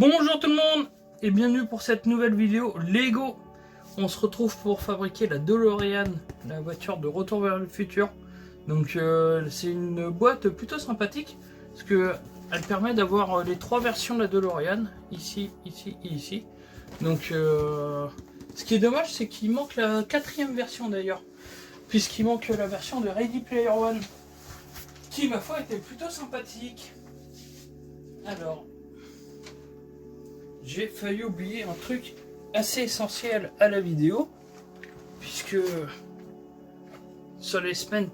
Bonjour tout le monde et bienvenue pour cette nouvelle vidéo Lego. On se retrouve pour fabriquer la DeLorean, la voiture de Retour vers le futur. Donc c'est une boîte plutôt sympathique parce que elle permet d'avoir les trois versions de la DeLorean, ici, ici et ici. Donc ce qui est dommage, c'est qu'il manque la quatrième version d'ailleurs, puisqu'il manque la version de Ready Player One, qui ma foi était plutôt sympathique. Alors, j'ai failli oublier un truc assez essentiel à la vidéo, puisque sur les semaines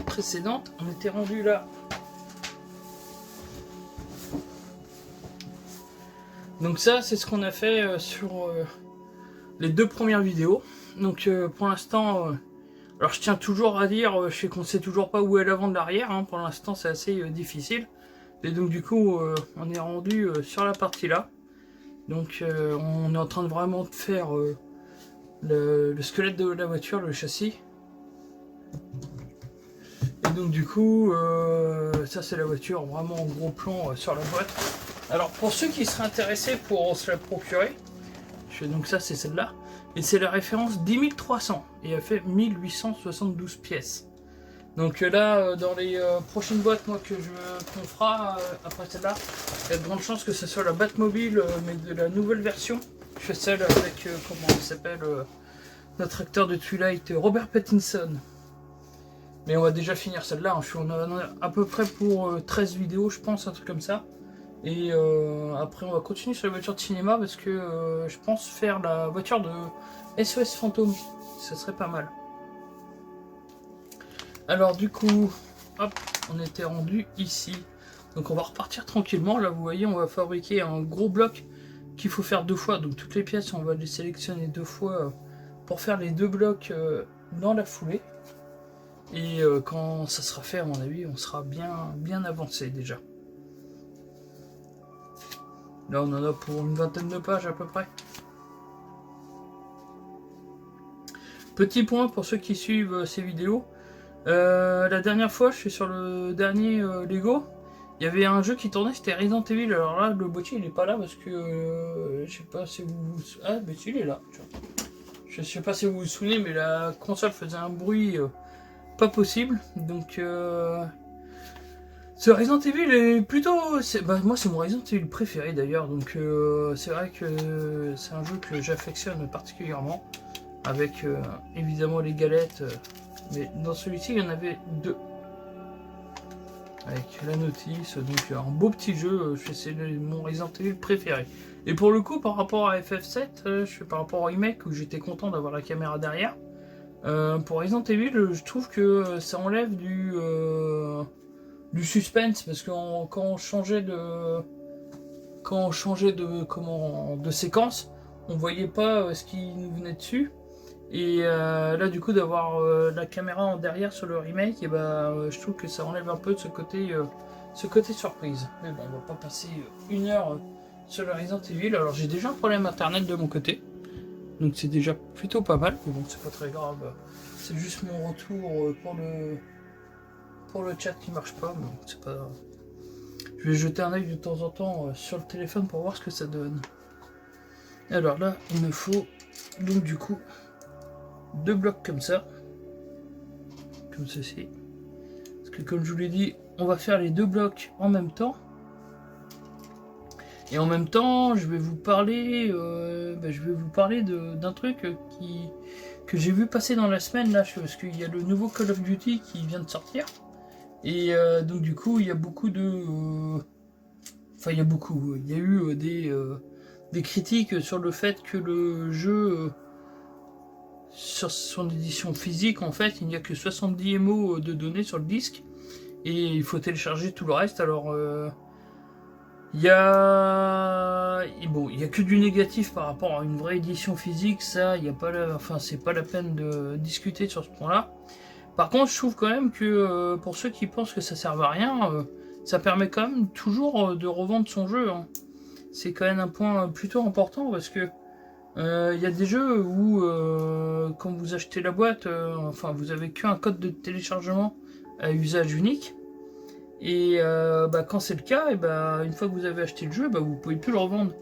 précédentes, on était rendu là. Donc ça, c'est ce qu'on a fait sur les deux premières vidéos. Donc pour l'instant, alors je tiens toujours à dire, je sais qu'on sait toujours pas où est l'avant de l'arrière, hein, pour l'instant c'est assez difficile. Et donc du coup, on est rendu sur la partie là. Donc on est en train de vraiment faire le squelette de la voiture, le châssis. Et donc du coup, ça c'est la voiture vraiment en gros plan sur la boîte. Alors pour ceux qui seraient intéressés pour se la procurer, donc ça c'est celle-là, et c'est la référence 10300 et elle fait 1872 pièces. Donc là, dans les prochaines boîtes qu'on fera après celle-là, il y a de grandes chances que ce soit la Batmobile, mais de la nouvelle version. Je fais celle avec, comment il s'appelle, notre acteur de Twilight, Robert Pattinson. Mais on va déjà finir celle-là, hein. On en a à peu près pour 13 vidéos, je pense, un truc comme ça. Et après, on va continuer sur la voiture de cinéma parce que je pense faire la voiture de SOS Fantôme. Ça serait pas mal. Alors du coup, hop, on était rendu ici. Donc on va repartir tranquillement. Là vous voyez, on va fabriquer un gros bloc qu'il faut faire deux fois. Donc toutes les pièces, on va les sélectionner deux fois pour faire les deux blocs dans la foulée. Et quand ça sera fait, à mon avis, on sera bien avancé déjà. Là on en a pour une vingtaine de pages à peu près. Petit point pour ceux qui suivent ces vidéos. La dernière fois, je suis sur le dernier Lego. Il y avait un jeu qui tournait, c'était Resident Evil. Alors là, le boîtier il est pas là parce que je sais pas si vous. Ah, mais si, il est là. Je sais pas si vous vous souvenez, mais la console faisait un bruit pas possible. Donc, ce Resident Evil est plutôt. Moi, c'est mon Resident Evil préféré d'ailleurs. Donc, c'est vrai que c'est un jeu que j'affectionne particulièrement. Avec évidemment les galettes. Mais dans celui-ci, il y en avait deux. Avec la notice, donc un beau petit jeu, c'est mon Resident Evil préféré. Et pour le coup, par rapport à FF7, par rapport au remake où j'étais content d'avoir la caméra derrière, pour Resident Evil, je trouve que ça enlève du suspense, parce que quand on changeait de séquence, on voyait pas ce qui nous venait dessus. Et là du coup d'avoir la caméra en derrière sur le remake, et je trouve que ça enlève un peu de ce côté surprise. Mais bon, on va pas passer une heure sur le Resident Evil. Alors j'ai déjà un problème internet de mon côté, donc c'est déjà plutôt pas mal. Mais bon, c'est pas très grave, c'est juste mon retour pour le chat qui marche pas, mais bon, c'est pas grave. Je vais jeter un œil de temps en temps sur le téléphone pour voir ce que ça donne. Alors là, il me faut donc du coup deux blocs comme ça, comme ceci, parce que comme je vous l'ai dit, on va faire les deux blocs en même temps. Et en même temps, je vais vous parler d'un truc que j'ai vu passer dans la semaine là, parce qu'il y a le nouveau Call of Duty qui vient de sortir. Et donc du coup, il y a beaucoup de, il y a eu des critiques sur le fait que le jeu sur son édition physique, en fait, il n'y a que 70 MO de données sur le disque et il faut télécharger tout le reste. Alors il y a que du négatif par rapport à une vraie édition physique. Ça, il y a pas c'est pas la peine de discuter sur ce point-là. Par contre, je trouve quand même que pour ceux qui pensent que ça sert à rien, ça permet quand même toujours de revendre son jeu, hein. C'est quand même un point plutôt important, parce que y a des jeux où quand vous achetez la boîte, vous avez qu'un code de téléchargement à usage unique, Et quand c'est le cas, et une fois que vous avez acheté le jeu, vous pouvez plus le revendre.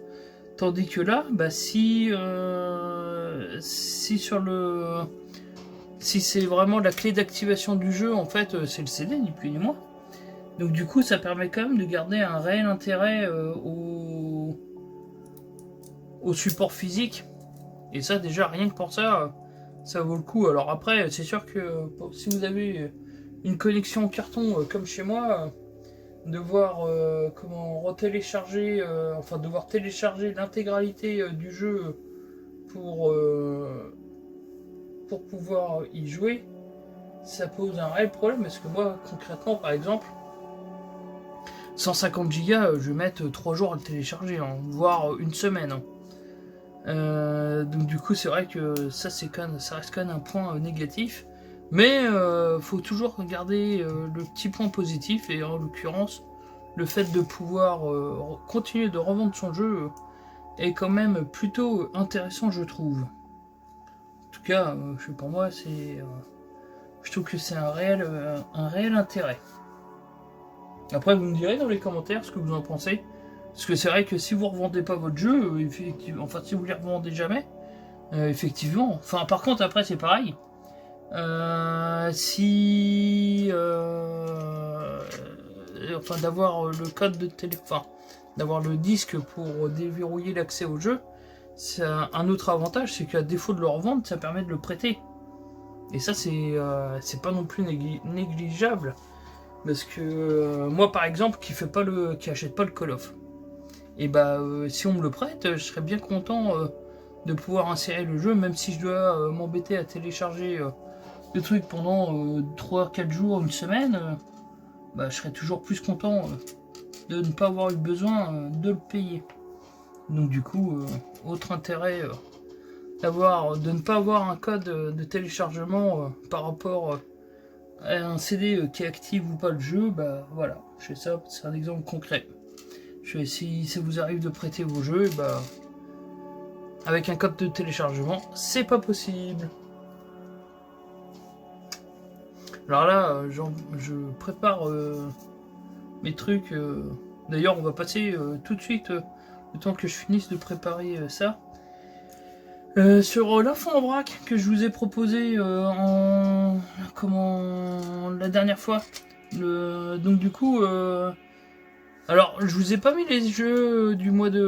Tandis que là, si sur le si c'est vraiment la clé d'activation du jeu, en fait, c'est le CD, ni plus ni moins. Donc du coup, ça permet quand même de garder un réel intérêt au support physique. Et ça, déjà, rien que pour ça, ça vaut le coup. Alors après, c'est sûr que si vous avez une connexion en carton comme chez moi, devoir comment retélécharger, devoir télécharger l'intégralité du jeu pour, euh, pour pouvoir y jouer, ça pose un réel problème parce que moi, concrètement, par exemple, 150 Go, je vais mettre 3 jours à le télécharger, hein, voire une semaine. Hein. Donc du coup, c'est vrai que ça reste quand même un point négatif. Mais faut toujours regarder le petit point positif, et en l'occurrence, le fait de pouvoir continuer de revendre son jeu est quand même plutôt intéressant, je trouve. En tout cas, pour moi, je trouve que c'est un réel intérêt. Après, vous me direz dans les commentaires ce que vous en pensez. Parce que c'est vrai que si vous revendez pas votre jeu, effectivement, si vous les revendez jamais, effectivement. Par contre, après, c'est pareil. D'avoir le code de téléphone, d'avoir le disque pour déverrouiller l'accès au jeu, c'est un autre avantage, c'est qu'à défaut de le revendre, ça permet de le prêter. Et ça, c'est pas non plus négligeable. Parce que moi, par exemple, qui achète pas le Call of, et si on me le prête, je serais bien content de pouvoir insérer le jeu, même si je dois m'embêter à télécharger le truc pendant 3-4 jours, une semaine, je serais toujours plus content de ne pas avoir eu besoin de le payer. Donc du coup, autre intérêt de ne pas avoir un code de téléchargement par rapport à un CD qui active ou pas le jeu, voilà, je fais ça, c'est un exemple concret. Si ça vous arrive de prêter vos jeux, avec un code de téléchargement, c'est pas possible. Alors là, je prépare mes trucs. D'ailleurs, on va passer tout de suite, le temps que je finisse de préparer ça. Sur l'info en vrac que je vous ai proposé la dernière fois. Donc du coup, alors je vous ai pas mis les jeux du mois du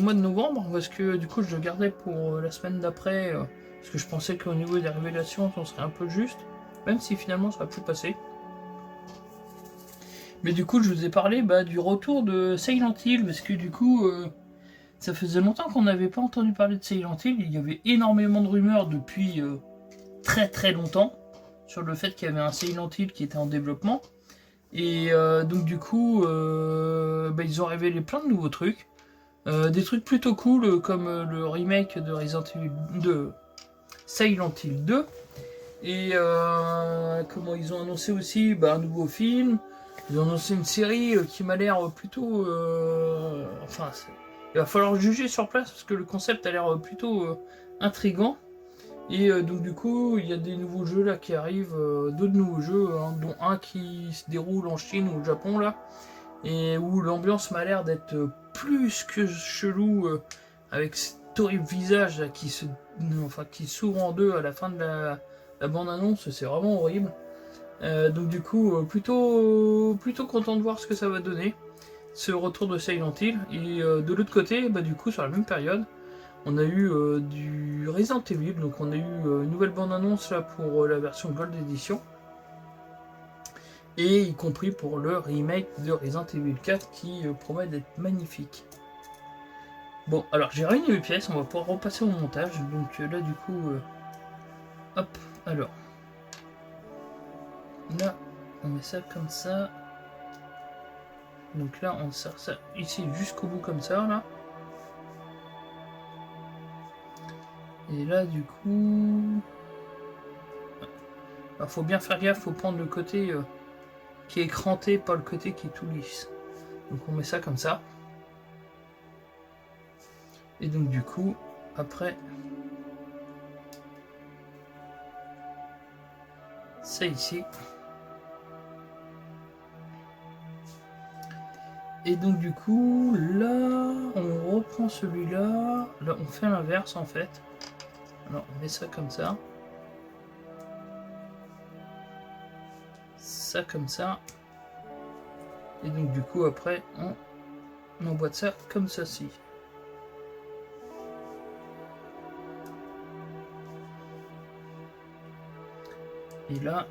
mois de novembre parce que du coup je le gardais pour la semaine d'après parce que je pensais qu'au niveau des révélations on serait un peu juste, même si finalement ça a pu passer. Mais du coup je vous ai parlé du retour de Silent Hill parce que du coup ça faisait longtemps qu'on n'avait pas entendu parler de Silent Hill. Il y avait énormément de rumeurs depuis très très longtemps sur le fait qu'il y avait un Silent Hill qui était en développement. Et donc du coup, ils ont révélé plein de nouveaux trucs. Des trucs plutôt cool comme le remake de Silent Hill 2. Et ils ont annoncé aussi un nouveau film. Ils ont annoncé une série qui m'a l'air plutôt... il va falloir juger sur place parce que le concept a l'air plutôt intriguant. Et donc du coup, il y a des nouveaux jeux là qui arrivent, d'autres nouveaux jeux, hein, dont un qui se déroule en Chine ou au Japon là, et où l'ambiance m'a l'air d'être plus que chelou, avec cet horrible visage là, qui s'ouvre en deux à la fin de la bande-annonce, c'est vraiment horrible. Donc du coup, plutôt content de voir ce que ça va donner, ce retour de Silent Hill. Et de l'autre côté, du coup, sur la même période, on a eu du Resident Evil, donc on a eu une nouvelle bande-annonce là pour la version Gold Edition, et y compris pour le remake de Resident Evil 4 qui promet d'être magnifique. Bon, alors j'ai réuni mes pièces, on va pouvoir repasser au montage, donc là du coup, hop, alors, là on met ça comme ça, donc là on sert ça ici jusqu'au bout comme ça, là. Et là du coup... Alors faut bien faire gaffe, faut prendre le côté qui est écranté, pas le côté qui est tout lisse. Donc on met ça comme ça. Et donc du coup, après, ça ici. Et donc du coup, là, on reprend celui-là. Là, on fait l'inverse en fait. Alors, on met ça comme ça. Ça comme ça. Et donc du coup, après, on emboîte ça comme ceci. Et là...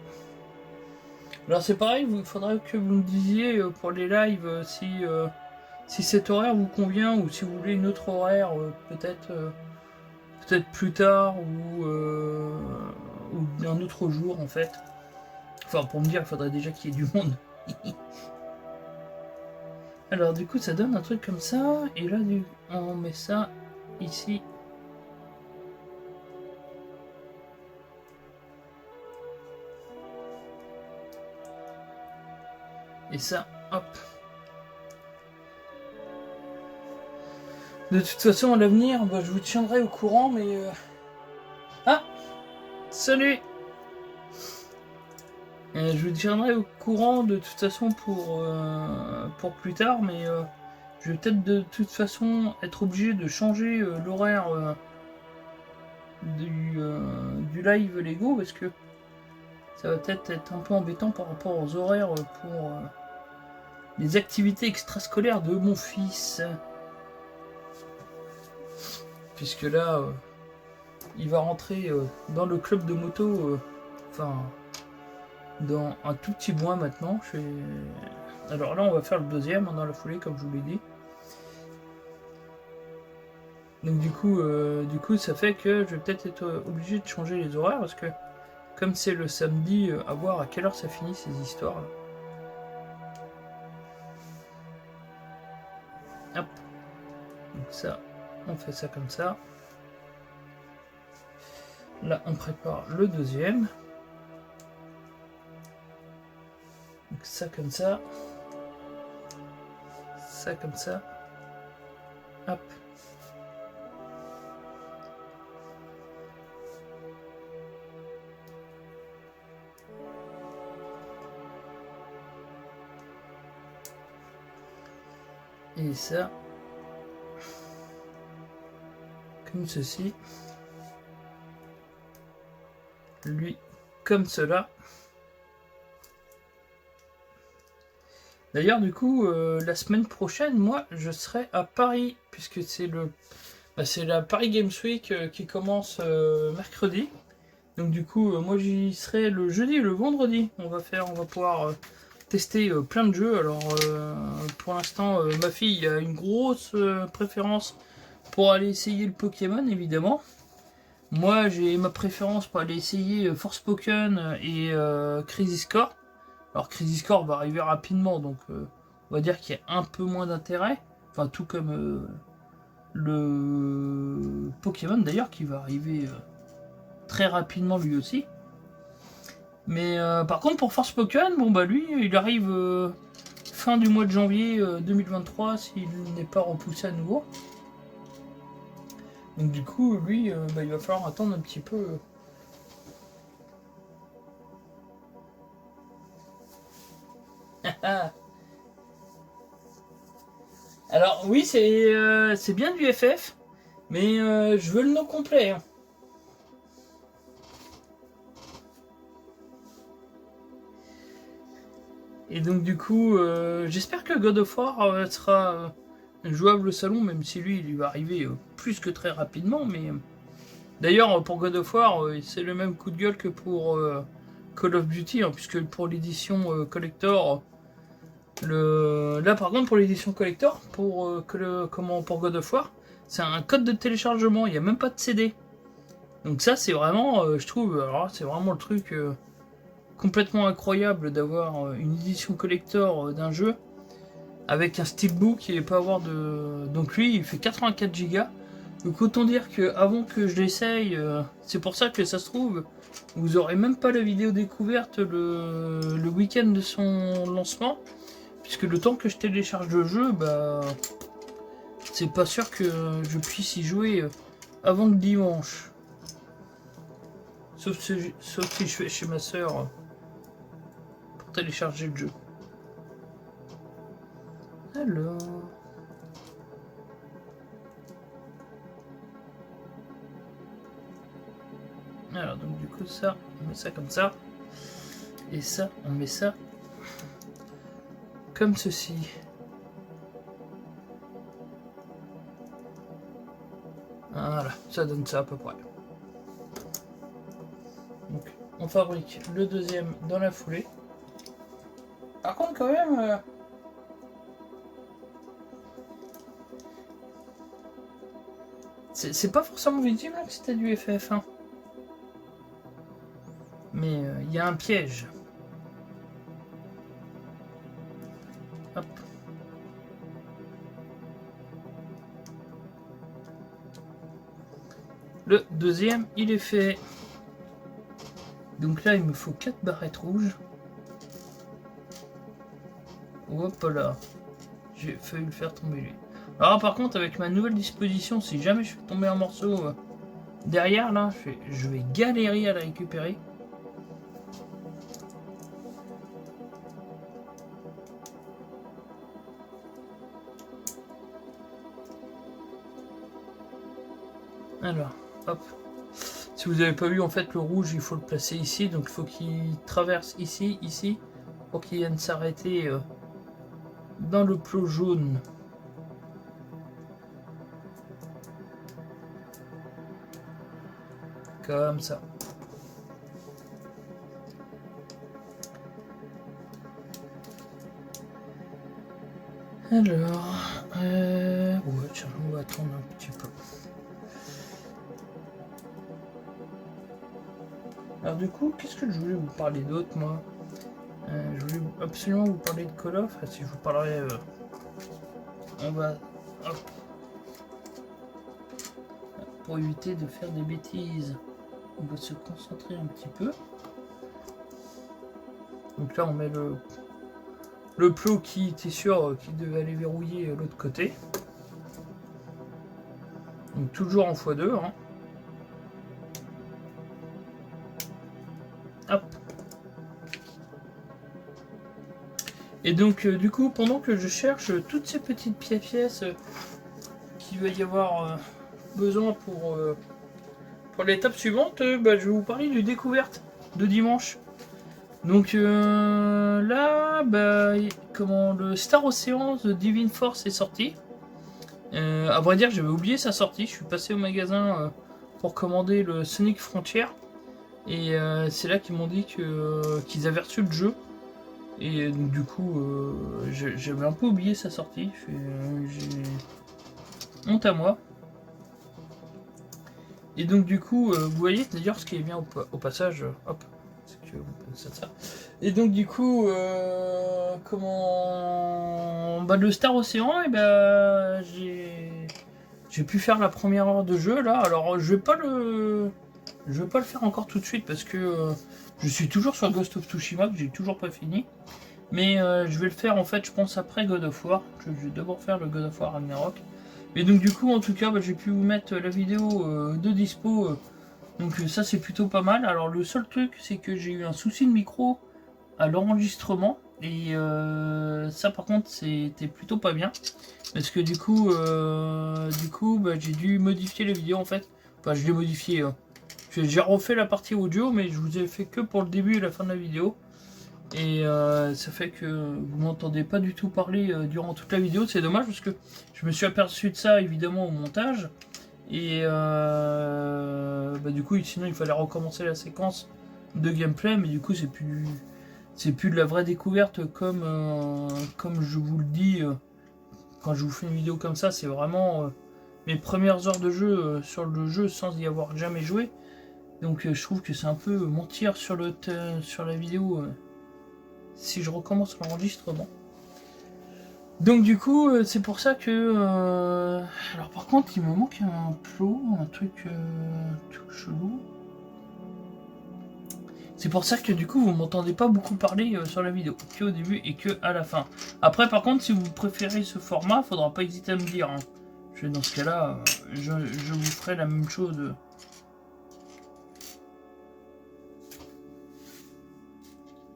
Alors c'est pareil, il faudrait que vous me disiez pour les lives si cet horaire vous convient ou si vous voulez une autre horaire, peut-être plus tard ou un autre jour en fait. Enfin pour me dire, il faudrait déjà qu'il y ait du monde. Alors du coup ça donne un truc comme ça, et là on met ça ici. Et ça, hop. De toute façon, à l'avenir, bah, je vous tiendrai au courant, mais... Ah! Salut! Je vous tiendrai au courant de toute façon pour plus tard, mais je vais peut-être de toute façon être obligé de changer l'horaire du live Lego, parce que ça va peut-être être un peu embêtant par rapport aux horaires pour les activités extrascolaires de mon fils. Puisque là, il va rentrer dans le club de moto, enfin, dans un tout petit mois maintenant. Alors là, on va faire le deuxième dans la foulée, comme je vous l'ai dit. Donc du coup, ça fait que je vais peut-être être obligé de changer les horaires, parce que comme c'est le samedi, à voir à quelle heure ça finit ces histoires là. Hop. Donc ça, on fait ça comme ça. Là, on prépare le deuxième. Donc ça comme ça. Ça comme ça. Hop. Et ça, comme ceci. Lui, comme cela. D'ailleurs, du coup, la semaine prochaine, moi, je serai à Paris, puisque c'est la Paris Games Week qui commence mercredi. Donc du coup, moi j'y serai le jeudi et le vendredi. On va pouvoir tester plein de jeux. Alors pour l'instant, ma fille a une grosse préférence pour aller essayer le Pokémon, évidemment. Moi j'ai ma préférence pour aller essayer Forspoken et Crisis Core. Alors Crisis Core va arriver rapidement, donc on va dire qu'il y a un peu moins d'intérêt. Enfin tout comme le Pokémon d'ailleurs qui va arriver très rapidement lui aussi. Mais par contre pour Forspoken, bon bah lui il arrive fin du mois de janvier 2023 s'il n'est pas repoussé à nouveau. Donc du coup lui il va falloir attendre un petit peu. Alors oui c'est bien du FF, mais je veux le nom complet. Hein. Et donc du coup, j'espère que God of War sera jouable au salon, même si lui, il va arriver plus que très rapidement. Mais d'ailleurs, pour God of War, c'est le même coup de gueule que pour Call of Duty, hein, puisque pour l'édition collector, là par contre pour l'édition collector, pour God of War, c'est un code de téléchargement. Il n'y a même pas de CD. Donc ça, c'est vraiment, je trouve, alors c'est vraiment le truc. Complètement incroyable d'avoir une édition collector d'un jeu avec un steelbook et pas avoir de... Donc lui il fait 84 Go. Donc autant dire que avant que je l'essaye, c'est pour ça que ça se trouve, vous aurez même pas la vidéo découverte le week-end de son lancement, puisque le temps que je télécharge le jeu, bah c'est pas sûr que je puisse y jouer avant le dimanche. Sauf si je vais chez ma soeur télécharger le jeu. Alors... Alors donc du coup ça, on met ça comme ça. Et ça, on met ça comme ceci. Voilà, ça donne ça à peu près. Donc on fabrique le deuxième dans la foulée. Par contre quand même... c'est pas forcément visible que c'était du FF1. Mais il y a un piège. Hop. Le deuxième, il est fait. Donc là, il me faut 4 barrettes rouges. Hop là. J'ai failli le faire tomber lui. Alors par contre, avec ma nouvelle disposition, si jamais je fais tomber un morceau derrière, là, je vais galérer à la récupérer. Alors, hop. Si vous n'avez pas vu, en fait, le rouge, il faut le placer ici. Donc, il faut qu'il traverse ici, ici, pour qu'il vienne s'arrêter dans le plot jaune. Comme ça. Alors, ouais, tiens, on va attendre un petit peu. Alors du coup, qu'est-ce que je voulais vous parler d'autre, moi je voulais absolument vous parler de Call of. Si je vous parlerai... on va... Hop. Pour éviter de faire des bêtises, on va se concentrer un petit peu. Donc là, on met le plot qui était sûr qu'il devait aller verrouiller l'autre côté. Donc toujours en x2. Hein. Hop. Et donc du coup, pendant que je cherche toutes ces petites pièces qu'il va y avoir besoin pour l'étape suivante, je vais vous parler du découverte de dimanche. Donc là, comment le Star Ocean The Divine Force est sorti. À vrai dire, j'avais oublié sa sortie. Je suis passé au magasin pour commander le Sonic Frontier. Et c'est là qu'ils m'ont dit qu'ils avaient reçu le jeu. Et donc du coup, j'avais un peu oublié sa sortie. J'ai honte à moi. Et donc du coup, vous voyez d'ailleurs ce qui est bien au passage, hop, c'est que vous pensez ça. Et donc du coup, le Star Ocean, et j'ai pu faire la première heure de jeu là. Alors je vais pas le faire encore tout de suite parce que je suis toujours sur Ghost of Tsushima que j'ai toujours pas fini. Mais je vais le faire en fait, je pense après God of War. Je vais d'abord faire le God of War Ragnarok. Et donc du coup, en tout cas, j'ai pu vous mettre la vidéo de dispo. Donc ça, c'est plutôt pas mal. Alors le seul truc, c'est que j'ai eu un souci de micro à l'enregistrement. Et ça, par contre, c'était plutôt pas bien. Parce que du coup, j'ai dû modifier les vidéos en fait. Enfin, je l'ai modifié. J'ai refait la partie audio, mais je vous ai fait que pour le début et la fin de la vidéo. Et ça fait que vous m'entendez pas du tout parler durant toute la vidéo. C'est dommage parce que je me suis aperçu de ça évidemment au montage. Et du coup, sinon il fallait recommencer la séquence de gameplay. Mais du coup, c'est plus de la vraie découverte comme je vous le dis quand je vous fais une vidéo comme ça. C'est vraiment mes premières heures de jeu sur le jeu sans y avoir jamais joué. Donc je trouve que c'est un peu mentir sur la vidéo. Si je recommence l'enregistrement. Donc du coup, c'est pour ça que... Alors par contre, il me manque un plot, un truc tout chelou. C'est pour ça que du coup, vous m'entendez pas beaucoup parler sur la vidéo, que au début et que à la fin. Après, par contre, si vous préférez ce format, faudra pas hésiter à me dire. Hein. Dans ce cas-là, je vous ferai la même chose.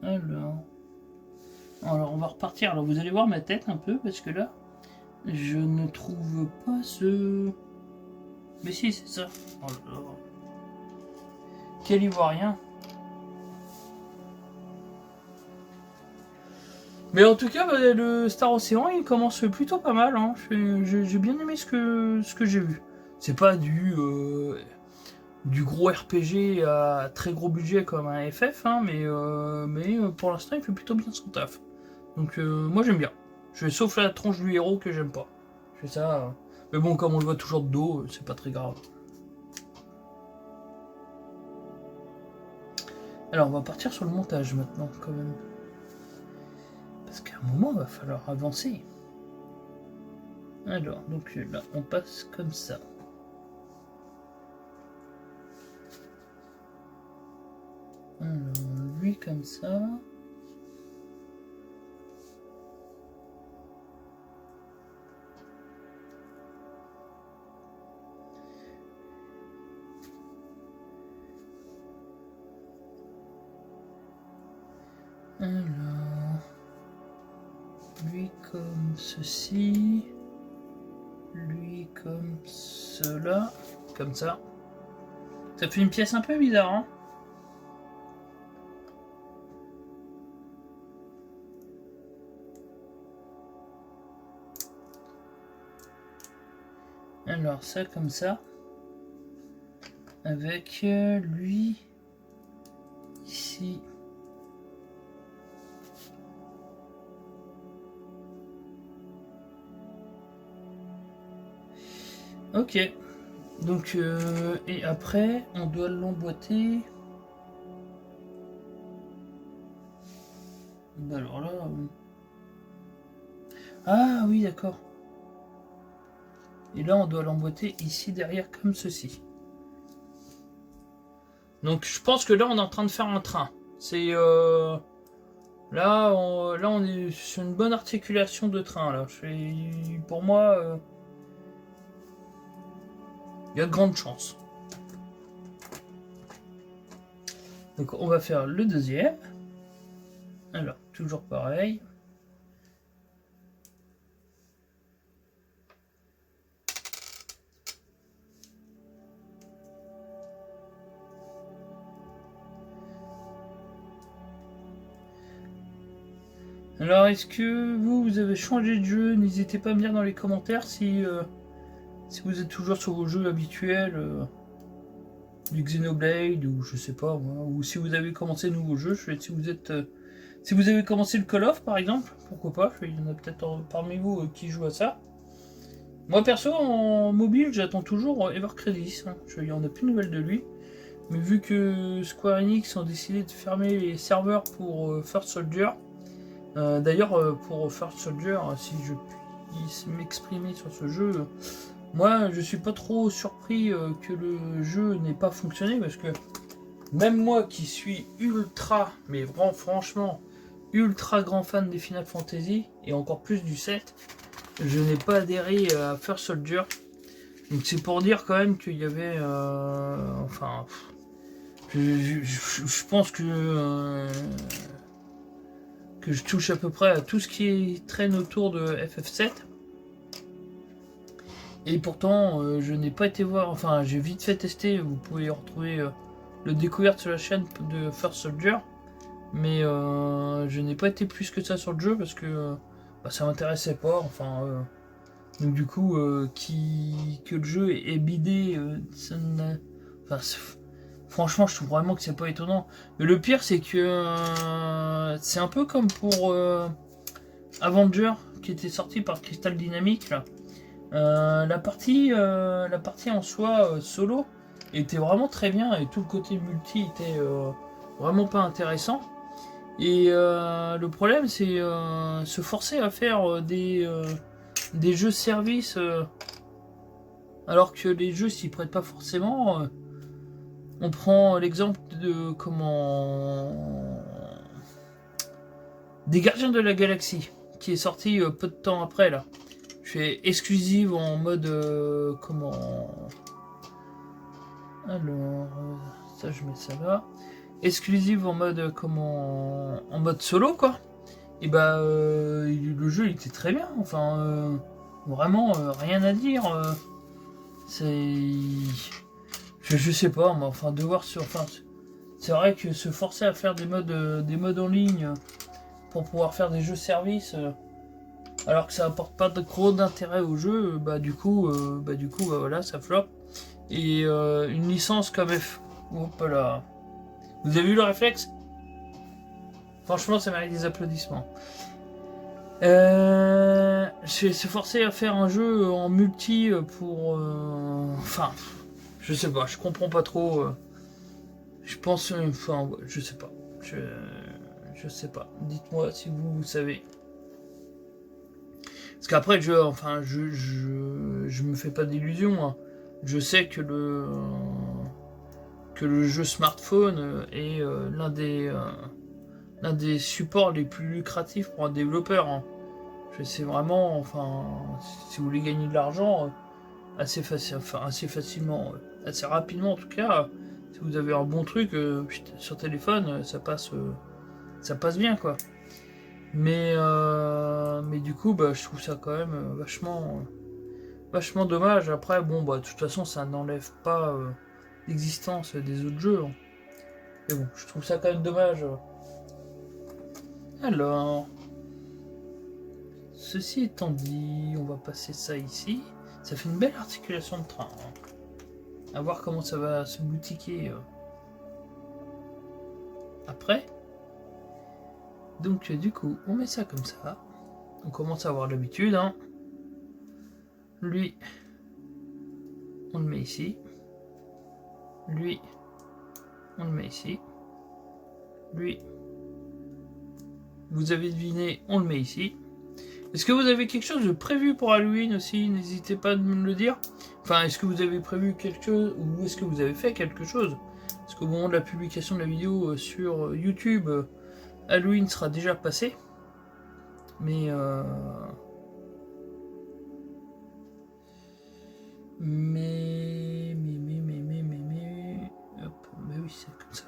Alors... Alors on va repartir. Alors vous allez voir ma tête un peu parce que là, je ne trouve pas ce. Mais si, c'est ça. Oh là là. Quel ivoirien. Mais en tout cas, bah, le Star Ocean, il commence plutôt pas mal. Hein. J'ai bien aimé ce que j'ai vu. C'est pas du gros RPG à très gros budget comme un FF, hein, mais pour l'instant, il fait plutôt bien son taf. Donc moi, j'aime bien. Sauf la tronche du héros que j'aime pas. Je fais ça. Mais bon, comme on le voit toujours de dos, c'est pas très grave. Alors, on va partir sur le montage maintenant, quand même. Parce qu'à un moment, il va falloir avancer. Alors, donc là, on passe comme ça. Alors, lui comme ça. Alors, lui comme ceci. Lui comme cela. Comme ça. Ça fait une pièce un peu bizarre, hein. Alors ça comme ça. Avec lui ici. Ok. Donc et après on doit l'emboîter. Bah alors là. Ah oui d'accord. Et là on doit l'emboîter ici derrière comme ceci. Donc je pense que là on est en train de faire un train. C'est là on est sur une bonne articulation de train là. Pour moi il y a de grandes chances. Donc on va faire le deuxième. Alors toujours pareil. Alors, est-ce que vous avez changé de jeu? N'hésitez pas à me dire dans les commentaires si vous êtes toujours sur vos jeux habituels, du Xenoblade ou je sais pas, moi, ou si vous avez commencé de nouveaux jeux. Si vous avez commencé le Call of par exemple, pourquoi pas? Il y en a peut-être parmi vous qui jouent à ça. Moi perso, en mobile, j'attends toujours Ever Credis. Hein. Il n'y en a plus de nouvelles de lui. Mais vu que Square Enix ont décidé de fermer les serveurs pour First Soldier. D'ailleurs, pour First Soldier, si je puisse m'exprimer sur ce jeu, moi je suis pas trop surpris que le jeu n'ait pas fonctionné parce que même moi qui suis ultra, mais vraiment franchement, ultra grand fan des Final Fantasy et encore plus du 7, je n'ai pas adhéré à First Soldier. Donc c'est pour dire quand même qu'il y avait, enfin, je pense que je touche à peu près à tout ce qui traîne autour de FF7. Et pourtant, je n'ai pas été voir, enfin j'ai vite fait tester, vous pouvez retrouver le découverte sur la chaîne de First Soldier. Mais je n'ai pas été plus que ça sur le jeu parce que ça m'intéressait pas. Enfin, donc du coup, que le jeu est bidé, franchement, je trouve vraiment que c'est pas étonnant. Mais le pire, c'est que c'est un peu comme pour Avenger qui était sorti par Crystal Dynamics là. La partie en soi solo était vraiment très bien et tout le côté multi était vraiment pas intéressant. Et le problème, c'est se forcer à faire des jeux services alors que les jeux s'y prêtent pas forcément. On prend l'exemple de des Gardiens de la Galaxie qui est sorti peu de temps après là. Je fais exclusive en mode alors ça je mets ça là. Exclusive en mode en mode solo quoi. Et bah le jeu il était très bien, enfin vraiment rien à dire. C'est. Je sais pas, moi, enfin devoir sur. Enfin, c'est vrai que se forcer à faire des modes en ligne pour pouvoir faire des jeux services alors que ça apporte pas de gros d'intérêt au jeu, bah voilà, ça floppe. Et une licence comme F. Hop là. Vous avez vu le réflexe? Franchement, ça mérite des applaudissements. Se forcer à faire un jeu en multi pour. Enfin, je sais pas, je comprends pas trop. Je pense. Enfin, ouais, je sais pas. Je sais pas. Dites-moi si vous savez. Parce qu'après, je me fais pas d'illusions. Hein. Je sais que le jeu smartphone est l'un des supports les plus lucratifs pour un développeur. Hein. C'est vraiment, enfin, si vous voulez gagner de l'argent assez facilement, assez rapidement en tout cas, si vous avez un bon truc sur téléphone, ça passe bien quoi. Mais du coup, bah, je trouve ça quand même vachement dommage. Après, bon, bah, de toute façon, ça n'enlève pas l'existence des autres jeux. Hein. Mais bon, je trouve ça quand même dommage. Alors, ceci étant dit, on va passer ça ici. Ça fait une belle articulation de train. Hein. À voir comment ça va se boutiquer après. Donc, du coup, on met ça comme ça. On commence à avoir l'habitude. Hein. Lui, on le met ici. Lui, on le met ici. Lui, vous avez deviné, on le met ici. Est-ce que vous avez quelque chose de prévu pour Halloween aussi? N'hésitez pas à me le dire. Enfin, est-ce que vous avez prévu quelque chose ou est-ce que vous avez fait quelque chose? Parce qu'au moment de la publication de la vidéo sur YouTube, Halloween sera déjà passé. Mais hop, mais oui, c'est comme ça.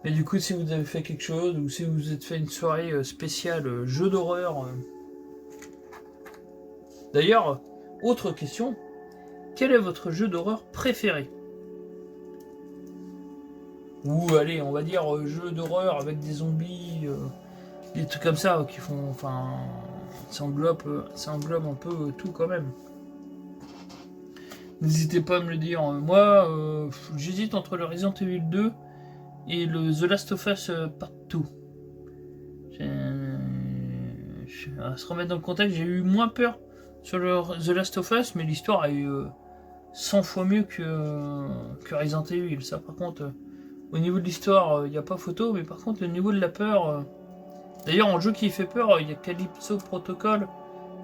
Mais du coup, si vous avez fait quelque chose ou si vous vous êtes fait une soirée spéciale jeu d'horreur. D'ailleurs, autre question, quel est votre jeu d'horreur préféré? Ou allez, on va dire jeu d'horreur avec des zombies, des trucs comme ça qui font, enfin, ça englobe un peu tout quand même. N'hésitez pas à me le dire. Moi, j'hésite entre le Resident Evil 2 et le The Last of Us Part 2. À se remettre dans le contexte, j'ai eu moins peur sur le The Last of Us, mais l'histoire est 100 fois mieux que Resident Evil. Ça, par contre, au niveau de l'histoire, il n'y a pas photo, mais par contre, au niveau de la peur. D'ailleurs, en jeu qui fait peur, il y a Calypso Protocol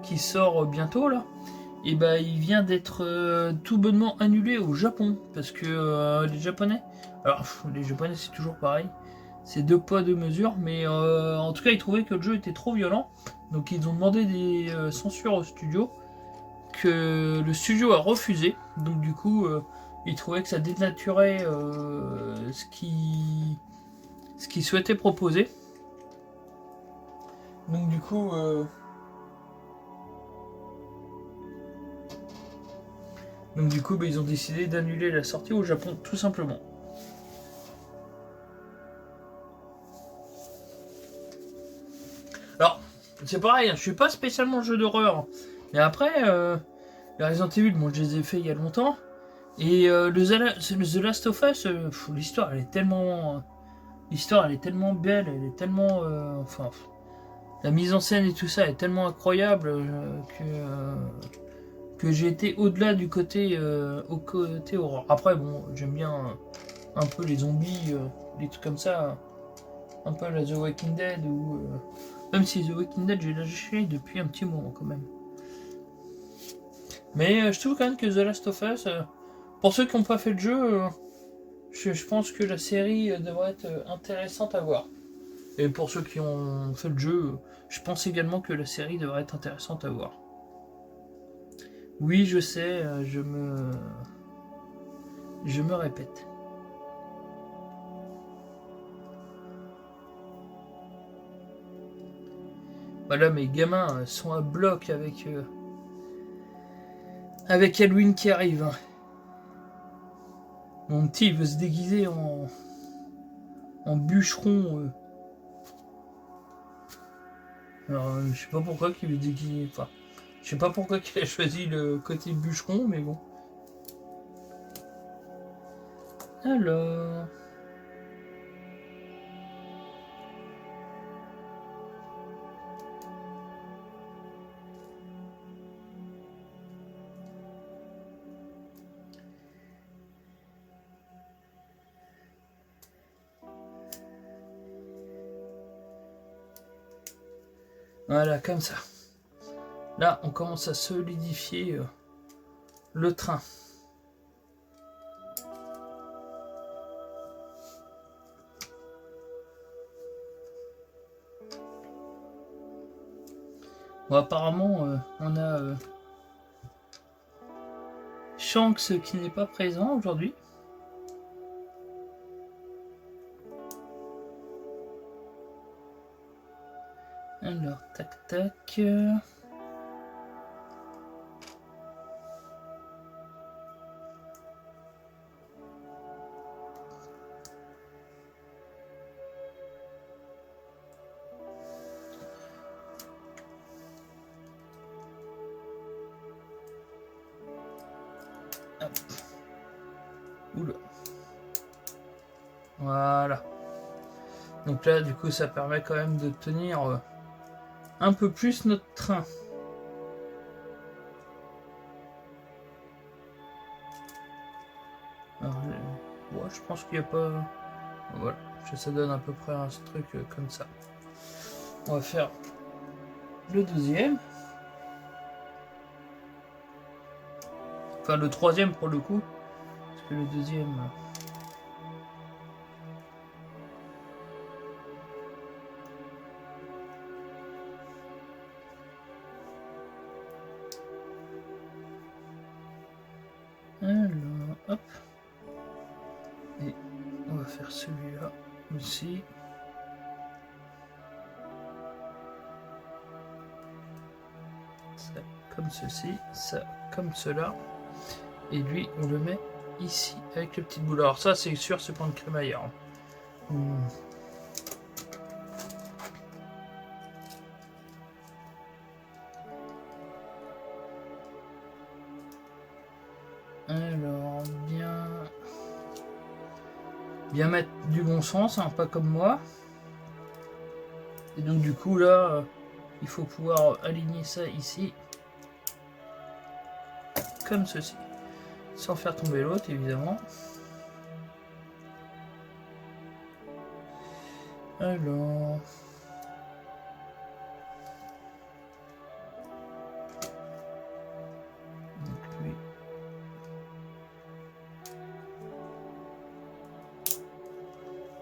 qui sort bientôt là. Et bah, il vient d'être tout bonnement annulé au Japon parce que les Japonais. Alors, les Japonais, c'est toujours pareil. C'est deux poids, deux mesures, mais en tout cas, ils trouvaient que le jeu était trop violent. Donc, ils ont demandé des censures au studio, que le studio a refusé. Donc, du coup, ils trouvaient que ça dénaturait ce qu'ils souhaitaient proposer. Donc, du coup. Bah, ils ont décidé d'annuler la sortie au Japon, tout simplement. Alors, c'est pareil, hein, je suis pas spécialement jeu d'horreur. Mais après, les Resident Evil, bon, je les ai fait il y a longtemps. Et The Last of Us, l'histoire, elle est tellement... L'histoire, elle est tellement belle, elle est tellement... enfin, la mise en scène et tout ça est tellement incroyable que j'ai été au-delà du côté horreur. Après, bon, j'aime bien un peu les zombies, les trucs comme ça, un peu à la The Walking Dead, ou même si The Walking Dead, j'ai lâché depuis un petit moment quand même. Mais je trouve quand même que The Last of Us, pour ceux qui n'ont pas fait le jeu, je pense que la série devrait être intéressante à voir. Et pour ceux qui ont fait le jeu, je pense également que la série devrait être intéressante à voir. Oui, je sais, je me répète. Voilà, mes gamins sont à bloc avec Halloween qui arrive. Mon petit il veut se déguiser en bûcheron. Alors, je sais pas pourquoi qu'il veut se déguiser. Enfin, je sais pas pourquoi qu'il a choisi le côté bûcheron, mais bon. Alors. Voilà, comme ça. Là, on commence à solidifier le train. Bon, apparemment, on a Shanks qui n'est pas présent aujourd'hui. Alors, tac tac. Hop. Oula. Voilà. Donc là, du coup, ça permet quand même de tenir un peu plus notre train. Alors, ouais, je pense qu'il n'y a pas... Voilà, ça donne à peu près un truc comme ça. On va faire le deuxième. Enfin, le troisième pour le coup. Parce que le deuxième... Alors, hop. Et on va faire celui-là aussi. Ça comme ceci, ça comme cela. Et lui, on le met ici, avec le petit bout. Alors ça, c'est sûr, c'est pour une crémaillère. Alors, bien mettre du bon sens, hein, pas comme moi. Et donc du coup, là, il faut pouvoir aligner ça ici. Comme ceci. Sans faire tomber l'autre, évidemment. Alors... Donc lui...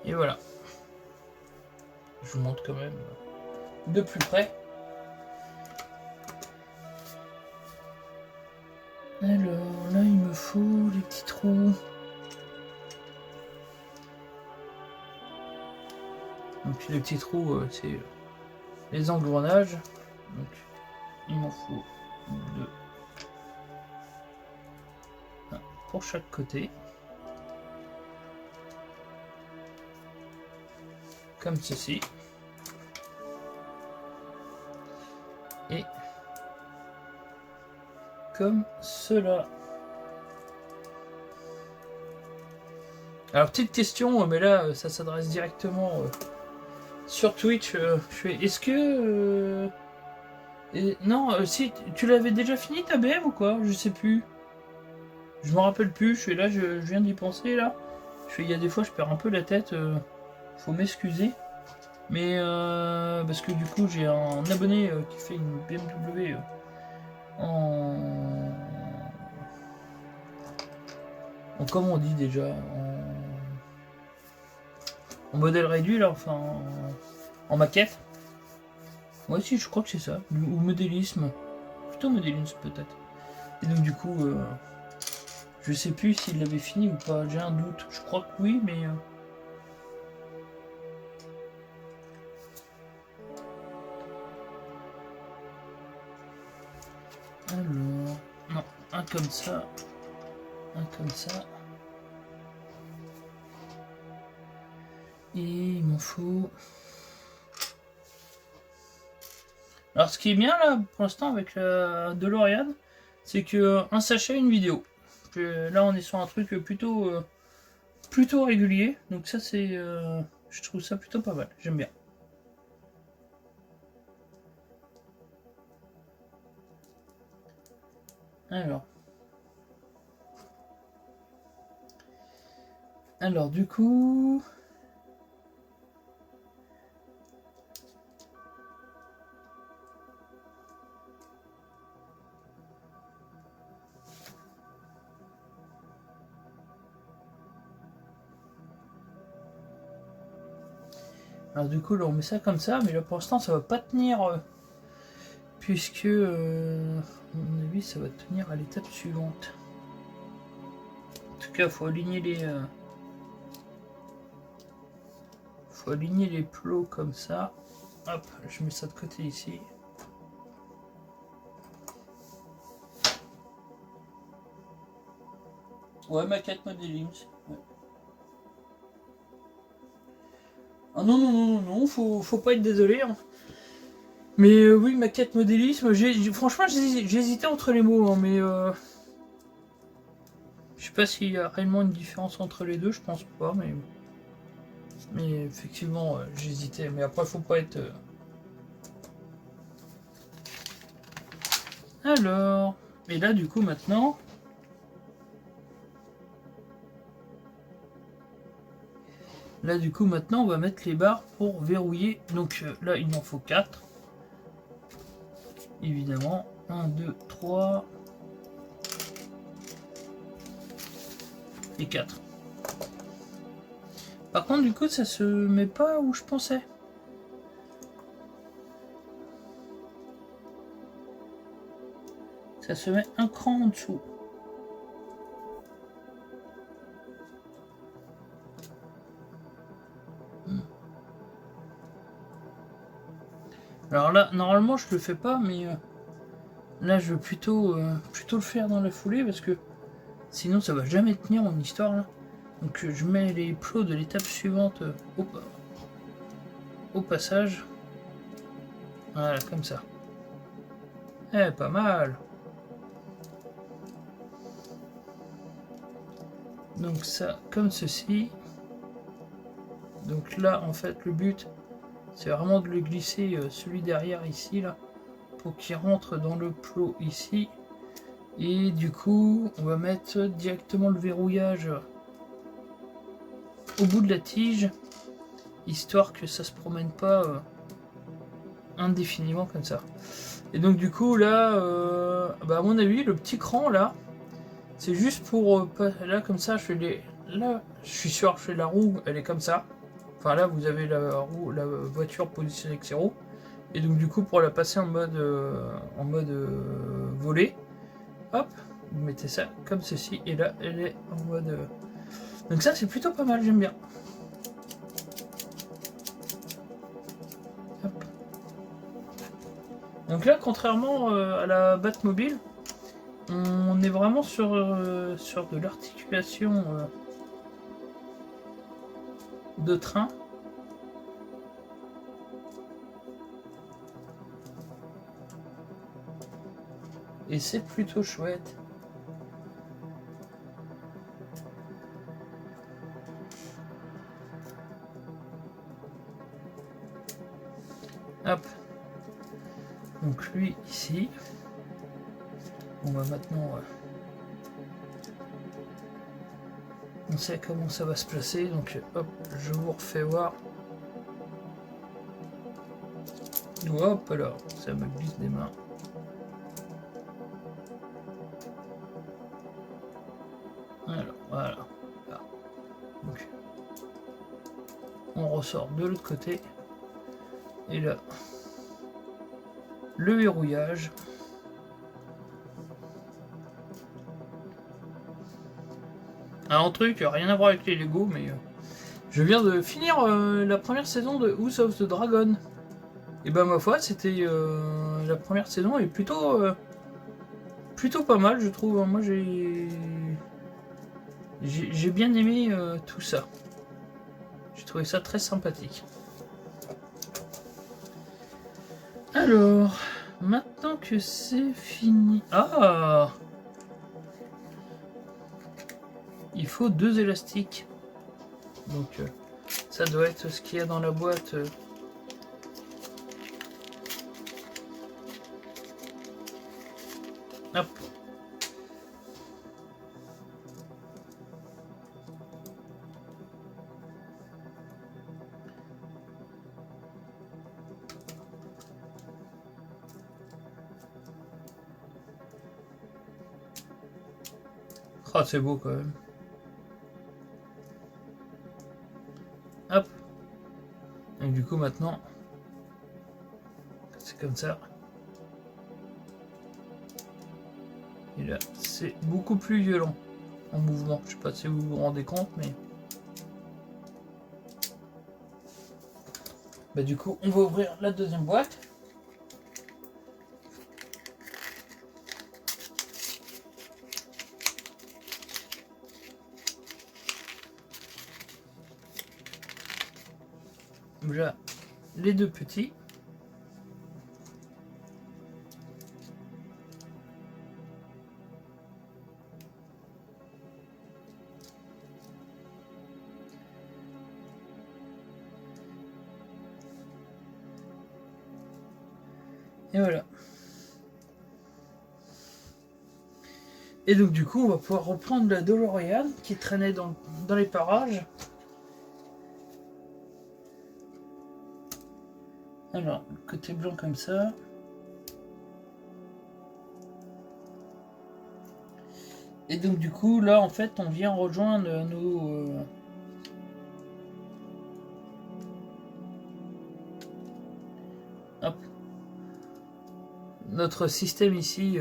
Et voilà. Je vous montre quand même de plus près. Alors là, il me faut les petits trous. Donc les petits trous, c'est les engrenages. Donc il m'en faut 2. Pour chaque côté. Comme ceci. Et comme cela. Alors petite question, mais là ça s'adresse directement sur Twitch. Je fais, est-ce que non, si tu l'avais déjà fini ta BM ou quoi? Je sais plus. Je me rappelle plus. Je suis là, je viens d'y penser là. Je fais, il y a des fois je perds un peu la tête. Faut m'excuser. Mais parce que du coup j'ai un abonné qui fait une BMW en comment on dit déjà, en modèle réduit là, enfin en maquette. Ouais, si, je crois que c'est ça, ou modélisme, plutôt modélisme peut-être. Et donc du coup je sais plus s'il l'avait fini ou pas, j'ai un doute. Je crois que oui, mais Alors, non, un comme ça, un comme ça. Et il m'en faut... Alors ce qui est bien là, pour l'instant, avec la DeLorean, c'est que un sachet, une vidéo. Là, on est sur un truc plutôt régulier. Donc ça, c'est... je trouve ça plutôt pas mal. J'aime bien. Alors du coup... Alors du coup là on met ça comme ça, mais là pour l'instant ça va pas tenir, puisque à mon avis ça va tenir à l'étape suivante. En tout cas faut aligner les plots comme ça. Hop, je mets ça de côté ici. Ouais, maquette modeling. Ouais. Ah non, non, non, non, faut pas être désolé. Hein. Mais oui, maquette modélisme, franchement j'ai hésité entre les mots, hein, mais je sais pas s'il y a réellement une différence entre les deux, je pense pas, mais effectivement j'hésitais, mais après faut pas être... Alors, et là du coup maintenant... Là du coup maintenant on va mettre les barres pour verrouiller. Donc là il m'en faut 4. Évidemment. 1, 2, 3 et 4. Par contre du coup ça se met pas où je pensais. Ça se met un cran en dessous. Alors là, normalement je le fais pas, mais là je veux plutôt le faire dans la foulée parce que sinon ça va jamais tenir mon histoire là. Donc je mets les plots de l'étape suivante au passage. Voilà, comme ça. Eh, pas mal. Donc ça, comme ceci. Donc là, en fait, le but, c'est vraiment de le glisser celui derrière ici, là, pour qu'il rentre dans le plot ici. Et du coup, on va mettre directement le verrouillage au bout de la tige, histoire que ça se promène pas indéfiniment comme ça. Et donc du coup, là, à mon avis, le petit cran, là, c'est juste pour... là, comme ça, je fais les... Là, je suis sûr, je fais la roue, elle est comme ça. Enfin là, vous avez la voiture positionnée avec ses roues. Et donc du coup, pour la passer en mode volée, hop, vous mettez ça comme ceci. Et là, elle est en mode... Donc ça, c'est plutôt pas mal, j'aime bien. Hop. Donc là, contrairement à la Batmobile, on est vraiment sur de l'articulation de train. Et c'est plutôt chouette. Hop. Donc lui ici. On va maintenant... on sait comment ça va se placer. Donc hop, je vous refais voir. Hop là, ça me glisse des mains. Alors, voilà. Là. Donc, on ressort de l'autre côté. Et là, le verrouillage. Un truc, rien à voir avec les Lego, mais je viens de finir la première saison de House of the Dragon. Et ben ma foi, c'était la première saison est plutôt plutôt pas mal, je trouve. Moi, j'ai bien aimé tout ça. J'ai trouvé ça très sympathique. Alors, maintenant que c'est fini... Ah! Il faut 2 élastiques. Donc, ça doit être ce qu'il y a dans la boîte. Hop. Ah, c'est beau quand même. Hop. Et du coup maintenant, c'est comme ça. Et là, c'est beaucoup plus violent en mouvement. Je sais pas si vous vous rendez compte, mais... Bah du coup, on va ouvrir la deuxième boîte. Déjà, les 2 petits. Et voilà. Et donc du coup, on va pouvoir reprendre la DeLorean qui traînait dans les parages. Alors, le côté blanc comme ça. Et donc du coup, là, en fait, on vient rejoindre nos... Hop. Notre système ici...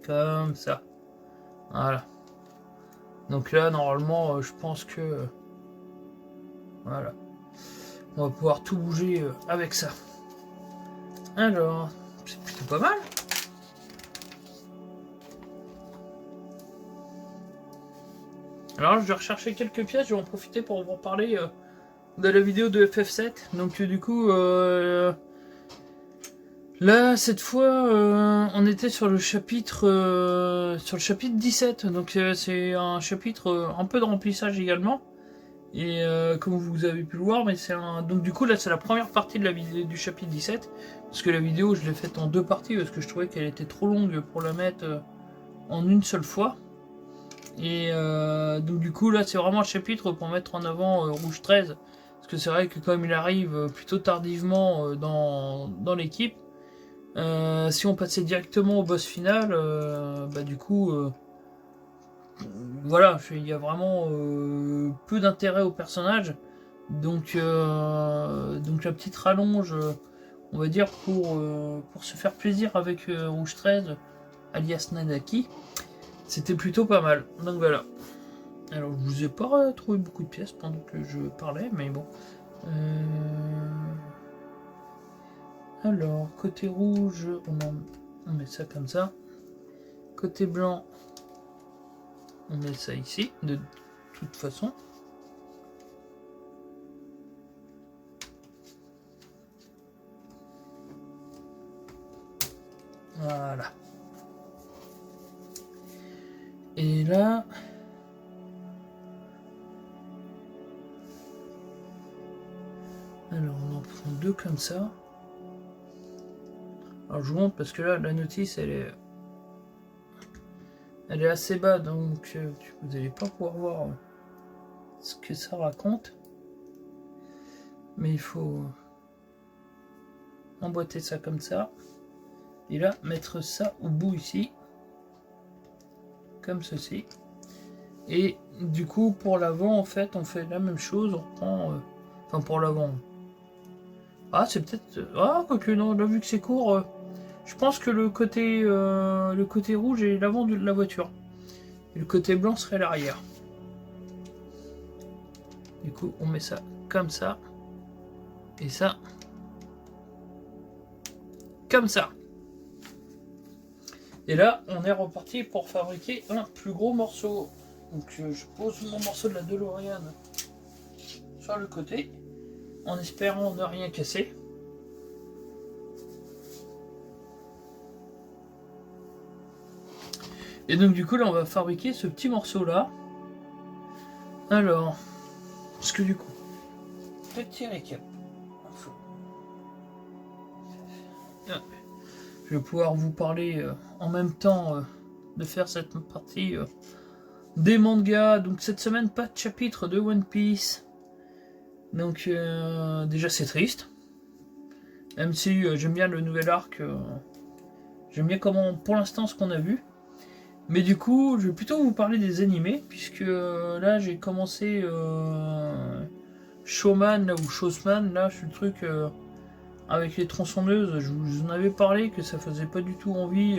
Comme ça. Voilà. Donc là, normalement, je pense que... voilà. On va pouvoir tout bouger avec ça. Alors, c'est plutôt pas mal. Alors, je vais rechercher quelques pièces. Je vais en profiter pour vous parler de la vidéo de FF7. Donc, du coup... là, cette fois, on était sur le chapitre 17, donc c'est un chapitre un peu de remplissage également. Et comme vous avez pu le voir, mais c'est un. Donc du coup là c'est la première partie de la vidéo du chapitre 17, parce que la vidéo je l'ai faite en 2 parties parce que je trouvais qu'elle était trop longue pour la mettre en une seule fois. Et donc du coup là c'est vraiment un chapitre pour mettre en avant Rouge 13, parce que c'est vrai que comme il arrive plutôt tardivement dans l'équipe. Si on passait directement au boss final, bah du coup, voilà, il y a vraiment peu d'intérêt au personnage. Donc la petite rallonge, on va dire, pour se faire plaisir avec Rouge 13, alias Nadaki, c'était plutôt pas mal. Donc voilà. Alors je vous ai pas trouvé beaucoup de pièces pendant que je parlais, mais bon. Alors, côté rouge, on met ça comme ça. Côté blanc, on met ça ici, de toute façon. Voilà. Et là... alors, on en prend 2 comme ça. Alors, je vous montre parce que là, la notice, elle est assez bas, donc vous n'allez pas pouvoir voir ce que ça raconte. Mais il faut emboîter ça comme ça. Et là, mettre ça au bout ici. Comme ceci. Et du coup, pour l'avant, en fait, on fait la même chose. On reprend... enfin, pour l'avant. Ah, c'est peut-être... ah, quoique, non, là, vu que c'est court... je pense que le côté rouge est l'avant de la voiture. Et le côté blanc serait l'arrière. Du coup, on met ça comme ça. Et ça comme ça. Et là, on est reparti pour fabriquer un plus gros morceau. Donc je pose mon morceau de la DeLorean sur le côté, en espérant ne rien casser. Et donc du coup là on va fabriquer ce petit morceau là. Alors, parce que du coup, petit récap. Je vais pouvoir vous parler en même temps de faire cette partie des mangas. Donc cette semaine pas de chapitre de One Piece. Donc déjà c'est triste. Même si j'aime bien le nouvel arc. J'aime bien comment pour l'instant ce qu'on a vu. Mais du coup, je vais plutôt vous parler des animés, puisque là j'ai commencé Showman là, ou Showsman, là, c'est le truc avec les tronçonneuses, je vous en avais parlé que ça faisait pas du tout envie,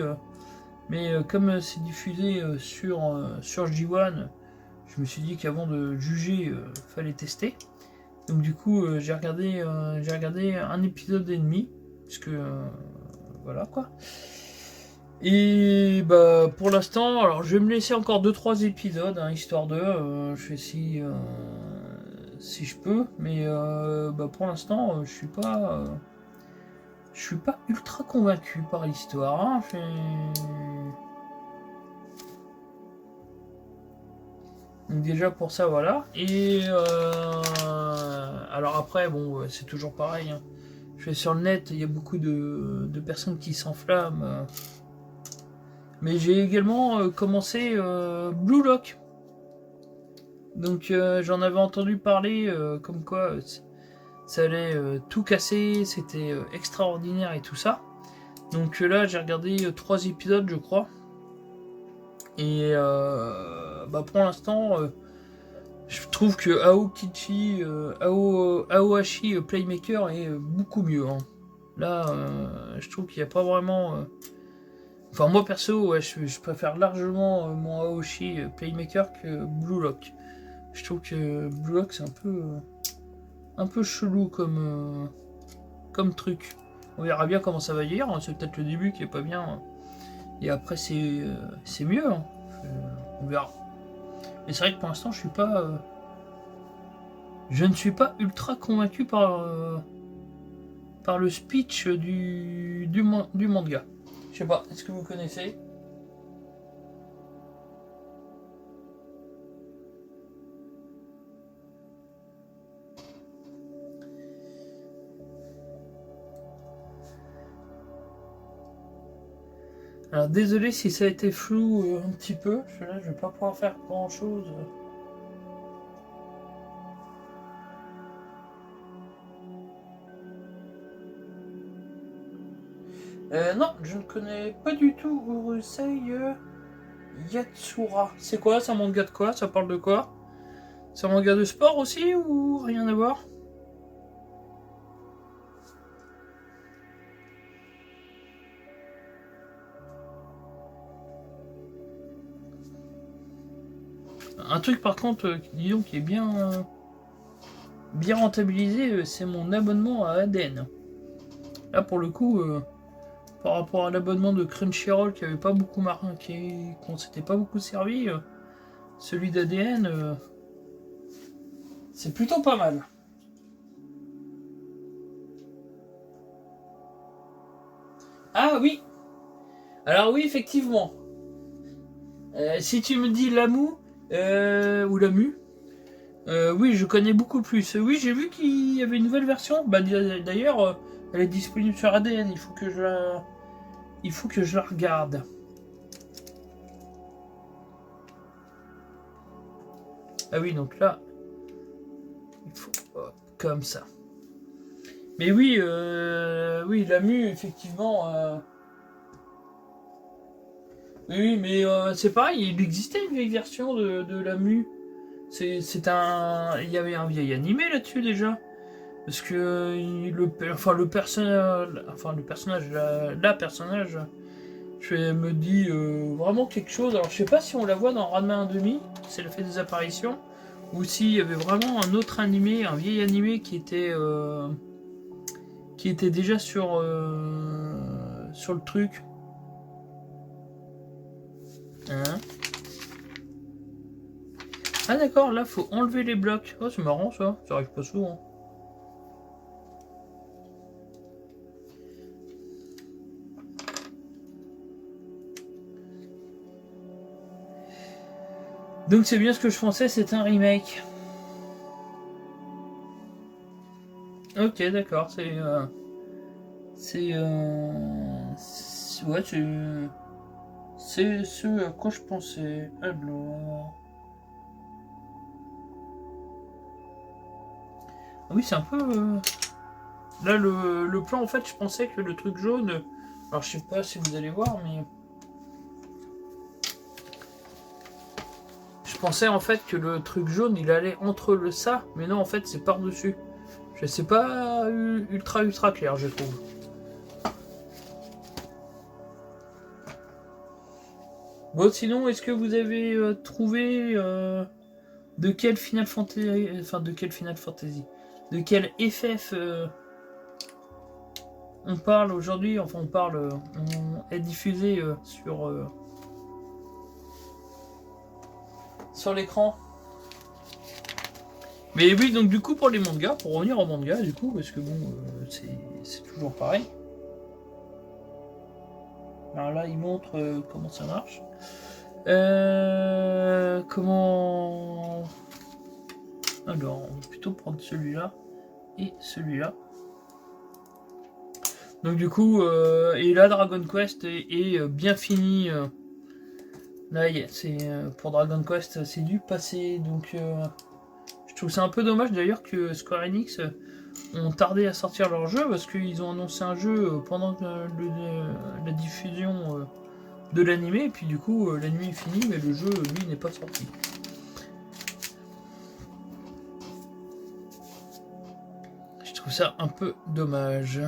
mais comme c'est diffusé sur J1, je me suis dit qu'avant de juger, fallait tester. Donc du coup, j'ai regardé un épisode et demi, puisque voilà quoi. Et bah pour l'instant, alors je vais me laisser encore 2-3 épisodes, hein, histoire de, je fais si je peux, mais bah pour l'instant, je suis pas ultra convaincu par l'histoire. Hein, donc déjà pour ça voilà. Et alors après bon c'est toujours pareil. Hein. Je vais sur le net, il y a beaucoup de personnes qui s'enflamment. Mais j'ai également commencé Blue Lock. Donc j'en avais entendu parler comme quoi ça allait tout casser, c'était extraordinaire et tout ça. Donc là j'ai regardé 3 épisodes je crois. Et bah, pour l'instant je trouve que Aohashi Playmaker est beaucoup mieux. Hein. Là je trouve qu'il n'y a pas vraiment... Enfin, moi perso, ouais, je préfère largement mon Aoshi Playmaker que Blue Lock. Je trouve que Blue Lock c'est un peu chelou comme truc. On verra bien comment ça va dire. Hein. C'est peut-être le début qui est pas bien. Hein. Et après, c'est mieux. Hein. On verra. Mais c'est vrai que pour l'instant, je ne suis pas ultra convaincu par le speech du manga. Je sais pas, est-ce que vous connaissez? Alors désolé si ça a été flou un petit peu, parce que là je vais pas pouvoir faire grand chose. Non, je ne connais pas du tout Urusei Yatsura. C'est quoi? C'est un manga de quoi? Ça parle de quoi? C'est un manga de sport aussi ou rien à voir? Un truc par contre, disons qui est bien rentabilisé, c'est mon abonnement à ADN. Là pour le coup, par rapport à l'abonnement de Crunchyroll qui avait pas beaucoup qu'on s'était pas beaucoup servi, celui d'ADN, c'est plutôt pas mal. Ah oui. Alors oui effectivement. Si tu me dis Lamu ou Lamu, oui je connais beaucoup plus. Oui j'ai vu qu'il y avait une nouvelle version. Bah d'ailleurs elle est disponible sur ADN. Il faut que je la regarde. Ah oui donc là il faut comme ça. Mais oui Lamu effectivement. Oui, mais c'est pareil, il existait une vieille version de Lamu. Il y avait un vieil animé là-dessus déjà. Parce que le personnage, la personnage, Je me dis vraiment quelque chose. Alors je sais pas si on la voit dans Ranma 1,5, si elle fait des apparitions, ou s'il y avait vraiment un autre animé, un vieil animé qui était déjà sur le truc. Hein? Ah d'accord, là faut enlever les blocs. Oh c'est marrant ça arrive pas souvent. Donc c'est bien ce que je pensais, c'est un remake. Ok d'accord, ouais c'est ce à quoi je pensais. Alors... Ah oui c'est un peu... Là le plan en fait je pensais que le truc jaune... Alors je sais pas si vous allez voir mais... Je pensais en fait que le truc jaune il allait entre le ça, mais non en fait c'est par dessus. Je sais pas ultra clair je trouve. Bon sinon est-ce que vous avez trouvé de quel Final Fantasy, enfin de quel Final Fantasy, de quel FF on parle aujourd'hui, enfin on parle, on est diffusé sur l'écran. Mais oui, donc du coup pour les mangas, pour revenir aux mangas du coup, parce que bon, c'est toujours pareil. Alors là, il montre comment ça marche. Comment... Alors, on va plutôt prendre celui-là et celui-là. Donc du coup, et là Dragon Quest est bien fini. Là, c'est pour Dragon Quest, c'est du passé. Donc je trouve ça un peu dommage d'ailleurs que Square Enix ont tardé à sortir leur jeu parce qu'ils ont annoncé un jeu pendant la diffusion de l'animé et puis du coup la nuit est finie mais le jeu lui n'est pas sorti. Je trouve ça un peu dommage.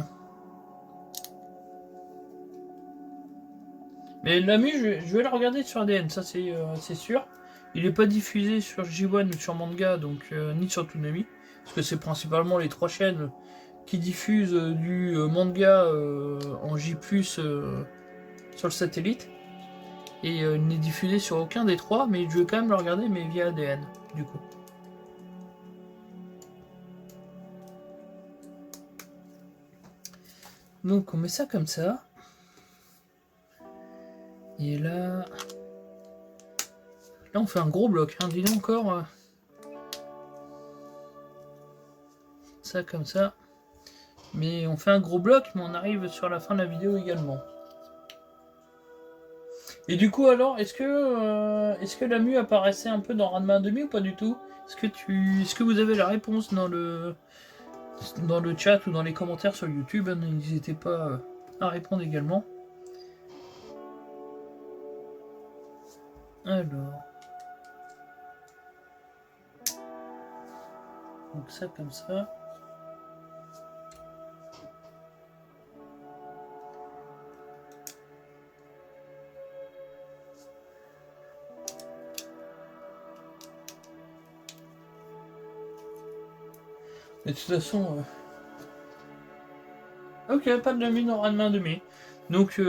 Mais l'AMU, je vais le regarder sur ADN, ça c'est sûr. Il n'est pas diffusé sur J1 ou sur Manga, donc ni sur Toonami, parce que c'est principalement les 3 chaînes qui diffusent du manga en J+, sur le satellite. Et il n'est diffusé sur aucun des 3, mais je vais quand même le regarder, mais via ADN, du coup. Donc on met ça comme ça. Et là on fait un gros bloc, hein. Dis donc encore. Ça comme ça. Mais on fait un gros bloc, mais on arrive sur la fin de la vidéo également. Et du coup alors, est-ce que la mue apparaissait un peu dans Ranma 1,5 ou pas du tout? Est-ce que vous avez la réponse dans le chat ou dans les commentaires sur YouTube? N'hésitez pas à répondre également. Alors. Donc ça comme ça. Mais de toute façon... Ok, pas de la mine en Ranma 1,5. Donc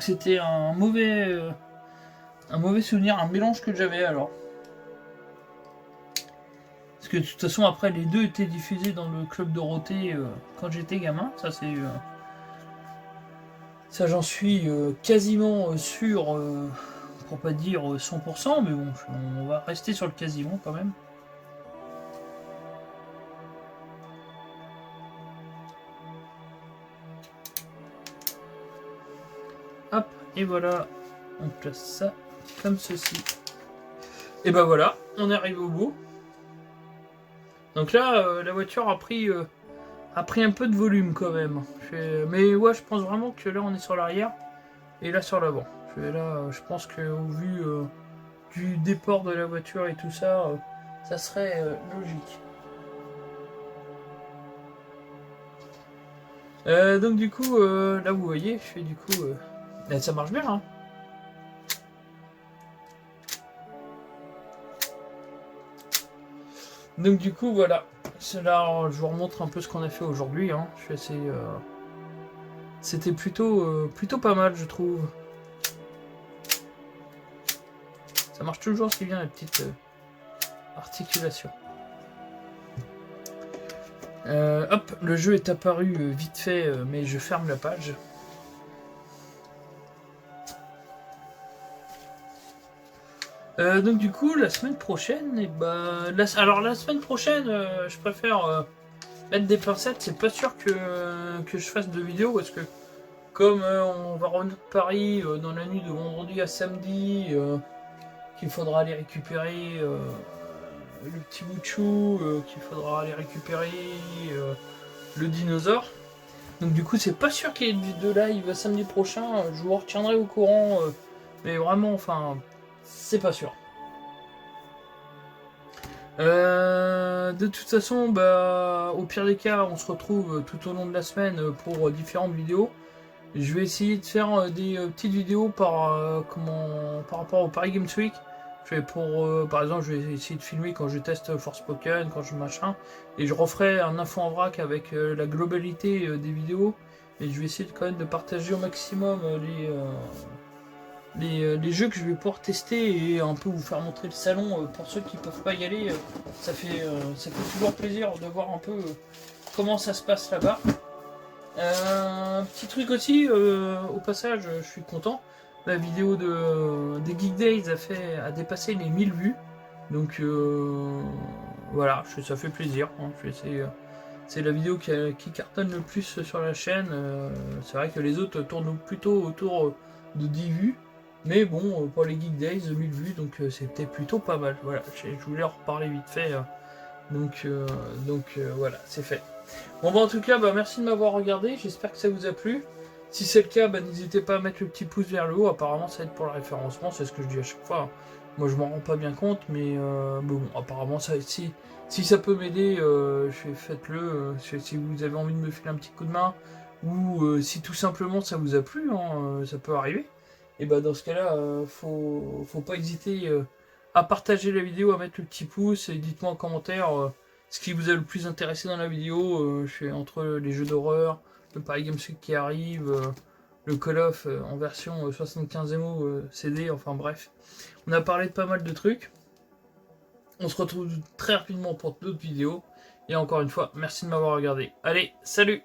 c'était un mauvais souvenir, un mélange que j'avais alors. Parce que de toute façon après les deux étaient diffusés dans le club Dorothée quand j'étais gamin, ça c'est... ça j'en suis quasiment sûr, pour pas dire 100%, mais bon, on va rester sur le quasiment quand même. Hop, et voilà, on place ça comme ceci. Et ben voilà, on est arrivé au bout. Donc là, la voiture a pris un peu de volume quand même. Mais ouais, je pense vraiment que là on est sur l'arrière et là sur l'avant. Là, je pense qu'au vu du déport de la voiture et tout ça, ça serait logique. Donc du coup, là vous voyez, je fais du coup... là, ça marche bien, hein. Donc du coup, voilà. Là, je vous remontre un peu ce qu'on a fait aujourd'hui, hein. Je suis assez... C'était plutôt pas mal, je trouve. Ça marche toujours si bien, les petites articulations. Hop, le jeu est apparu vite fait, mais je ferme la page. Donc du coup, la semaine prochaine, et bah, alors la semaine prochaine, je préfère mettre des pincettes. C'est pas sûr que je fasse de vidéo parce que comme on va revenir de Paris dans la nuit de vendredi à samedi, qu'il faudra aller récupérer le petit bout de chou, qu'il faudra aller récupérer le dinosaure. Donc du coup, c'est pas sûr qu'il y ait de live samedi prochain. Je vous retiendrai au courant, mais vraiment, enfin, c'est pas sûr. De toute façon, bah, au pire des cas, on se retrouve tout au long de la semaine pour différentes vidéos. Je vais essayer de faire des petites vidéos par rapport au Paris Games Week. Je vais par exemple, je vais essayer de filmer quand je teste Forspoken, quand je machin, et je referai un info en vrac avec la globalité des vidéos. Et je vais essayer quand même de partager au maximum les jeux que je vais pouvoir tester et un peu vous faire montrer le salon pour ceux qui peuvent pas y aller. Ça fait toujours plaisir de voir un peu comment ça se passe là-bas. Petit truc aussi, au passage, je suis content. La vidéo des Geek Days a dépassé les 1000 vues. Donc voilà, ça fait plaisir. Hein. C'est la vidéo qui cartonne le plus sur la chaîne. C'est vrai que les autres tournent plutôt autour de 10 vues. Mais bon, pour les Geek Days, 1000 vues, donc c'était plutôt pas mal. Voilà, je voulais en reparler vite fait. Donc voilà, c'est fait. Bon bah en tout cas, bah, merci de m'avoir regardé, j'espère que ça vous a plu. Si c'est le cas, bah, n'hésitez pas à mettre le petit pouce vers le haut, apparemment ça aide pour le référencement, c'est ce que je dis à chaque fois. Moi je m'en rends pas bien compte, mais bon, apparemment si ça peut m'aider, faites-le. Si vous avez envie de me filer un petit coup de main, ou si tout simplement ça vous a plu, hein, ça peut arriver. Et bah dans ce cas-là, faut pas hésiter à partager la vidéo, à mettre le petit pouce, et dites-moi en commentaire ce qui vous a le plus intéressé dans la vidéo. Je suis entre les jeux d'horreur, le Paris Games Week qui arrive, le Call of en version 75 MO CD, enfin bref. On a parlé de pas mal de trucs. On se retrouve très rapidement pour d'autres vidéos. Et encore une fois, merci de m'avoir regardé. Allez, salut!